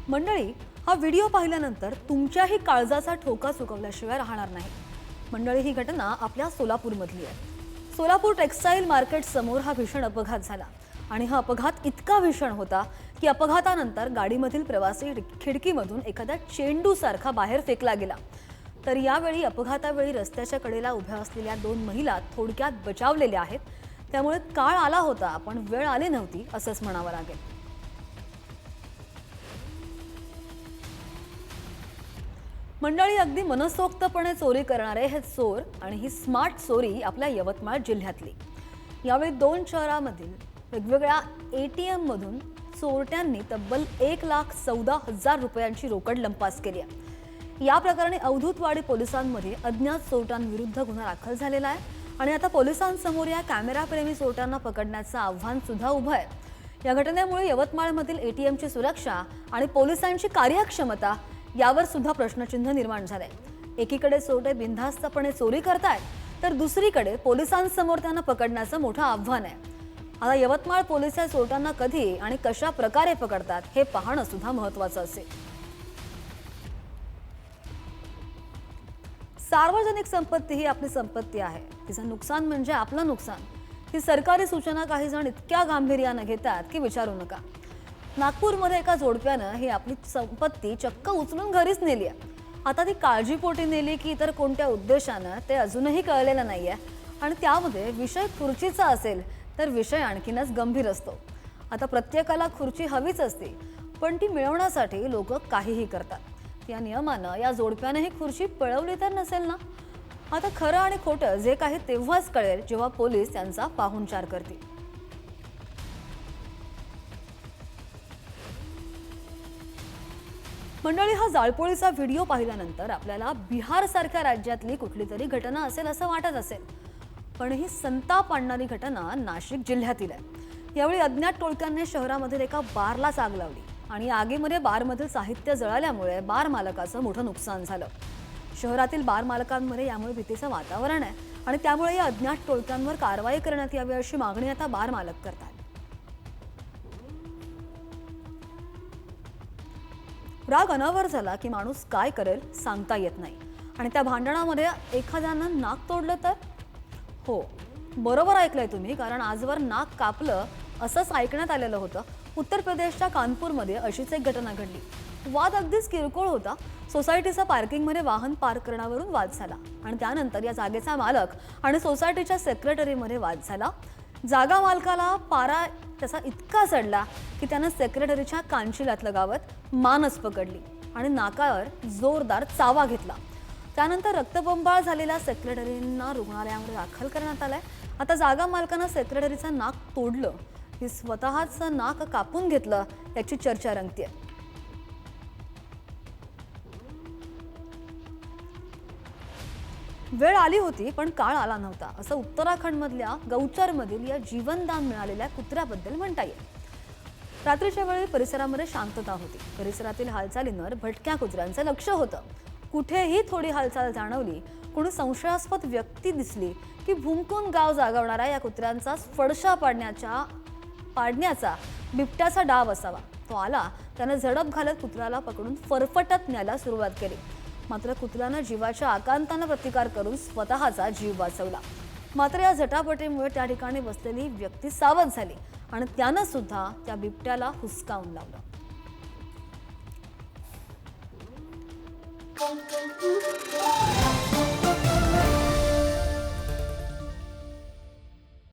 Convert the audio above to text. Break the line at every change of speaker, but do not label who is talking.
मंडळी, हा व्हिडिओ पाहिल्यानंतर तुमच्याही काळजाचा ठोका चुकवल्याशिवाय राहणार नाही। मंडळी, ही घटना आपल्या सोलापूरमधली आहे। सोलापूर टेक्सटाईल मार्केट समोर हा भीषण अपघात झाला आणि हा अपघात इतका भीषण होता की अपघातानंतर गाडीमधील प्रवासी खिडकीमधून एखाद्या चेंडूसारखा बाहेर फेकला गेला। तर यावेळी अपघातावेळी रस्त्याच्या कडेला उभ्या असलेल्या 2 महिला थोडक्यात बचावलेल्या आहेत। त्यामुळे काळ आला होता पण वेळ आली नव्हती असंच म्हणावं लागेल। मंडळी, अगदी मनसोक्तपणे चोरी करणारे हे चोर आणि ही स्मार्ट चोरी आपल्या यवतमाळ जिल्ह्यातली। यावेळी 2 शहरांमधील वेगवेगळ्या ATM मधून चोरट्यांनी तब्बल 1,14,000 रुपयांची रोकड लंपास केली आहे। या प्रकरणी अवधूतवाडी पोलिसांमध्ये अज्ञात चोरट्यांविरुद्ध गुन्हा दाखल झालेला आहे आणि आता पोलिसांसमोर या कॅमेराप्रेमी चोरट्यांना पकडण्याचं आव्हान सुद्धा उभं आहे। या घटनेमुळे यवतमाळमधील ATMची सुरक्षा आणि पोलिसांची कार्यक्षमता यावर सुद्धा प्रश्नचिन्ह निर्माण झालंय। एकीकडे चोरटे बिनधास्तपणे चोरी करतायत तर दुसरीकडे पोलिसांसमोर त्यांना पकडण्याचं मोठं आव्हान आहे। आता यवतमाळ पोलीस या चोरट्यांना कधी आणि कशा प्रकारे पकडतात हे पाहणं सुद्धा महत्त्वाचं असेल। सार्वजनिक संपत्ती ही आपली संपत्ती आहे, तिचं नुकसान म्हणजे आपलं नुकसान। ही सरकारी सूचना काही जण इतक्या गांभीर्याने घेतात की विचारू नका। नागपूरमध्ये एका जोडप्यानं ही आपली संपत्ती चक्क उचलून घरीच नेली आहे। आता ती काळजीपोटी नेली की इतर कोणत्या उद्देशानं ते अजूनही कळलेलं नाहीये आणि त्यामध्ये विषय खुर्चीचा असेल तर विषय आणखीनच गंभीर असतो। आता प्रत्येकाला खुर्ची हवीच असते पण ती मिळवण्यासाठी लोक काहीही करतात। या नियमानं या जोडप्याने ही खुर्ची पळवली तर नसेल ना। आता खरं आणि खोटं जे काही तेव्हाच कळेल जेव्हा पोलीस त्यांचा पाहुणचार करतील। मंडळी, हा जाळपोळीचा व्हिडिओ पाहिल्यानंतर आपल्याला बिहारसारख्या राज्यातली कुठली तरी घटना असेल असं वाटत असेल, पण ही संताप आणणारी घटना नाशिक जिल्ह्यातील आहे। यावेळी अज्ञात टोळक्यांनी शहरामधील एका बारला आग लावली आणि आगीमध्ये बारमधील साहित्य जळाल्यामुळे बार मालकाचं मोठं नुकसान झालं। शहरातील बार मालकांमध्ये यामुळे भीतीचं वातावरण आहे आणि त्यामुळे या अज्ञात टोळक्यांवर कारवाई करण्यात यावी अशी मागणी आता बार मालक करतात। राग अनावर झाला की माणूस काय करेल सांगता येत नाही आणि त्या भांडणामध्ये एखाद्यानं नाक तोडलं तर? हो, बरोबर ऐकलंय तुम्ही, कारण आजवर नाक कापलं असंच ऐकण्यात आलेलं होतं। उत्तर प्रदेशच्या कानपूरमध्ये अशीच एक घटना घडली। वाद अगदीच किरकोळ होता। सोसायटीचा पार्किंगमध्ये वाहन पार्क करण्यावरून वाद झाला आणि त्यानंतर या जागेचा मालक आणि सोसायटीच्या सेक्रेटरीमध्ये वाद झाला। जागा मालकाला पारा त्याचा इतका चढला की त्यानं सेक्रेटरीच्या कांचिलात लगावत मानच पकडली आणि नाकावर जोरदार चावा घेतला। त्यानंतर रक्तबंबाळ झालेल्या सेक्रेटरींना रुग्णालयामध्ये दाखल करण्यात आलंय। आता जागा मालकानं सेक्रेटरीचं नाक तोडलं की स्वतःचं नाक कापून घेतलं याची चर्चा रंगतेय। वेळ आली होती पण काळ आला नव्हता असं उत्तराखंडमधल्या गौचरमधील या जीवनदान मिळालेल्या कुत्र्याबद्दल म्हणता येईल। रात्रीच्या वेळी परिसरामध्ये शांतता होती। परिसरातील हालचालींवर भटक्या कुत्र्यांचं लक्ष होतं। कुठेही थोडी हालचाल जाणवली, कोणी संशयास्पद व्यक्ती दिसली की भुंकून गाव जागवणाऱ्या या कुत्र्यांचा फडशा पाडण्याचा बिबट्याचा डाव असावा। तो आला, त्याने झडप घालत कुत्र्याला पकडून फरफटत न्यायला सुरुवात केली। मात्र कुत्र्यानं जीवाच्या आकांतानं प्रतिकार करून स्वतःचा जीव वाचवला। मात्र या झटापटीमुळे त्या ठिकाणी बसलेली व्यक्ती सावध झाली आणि त्यानं सुद्धा त्या बिबट्याला हुसकावून लावलं।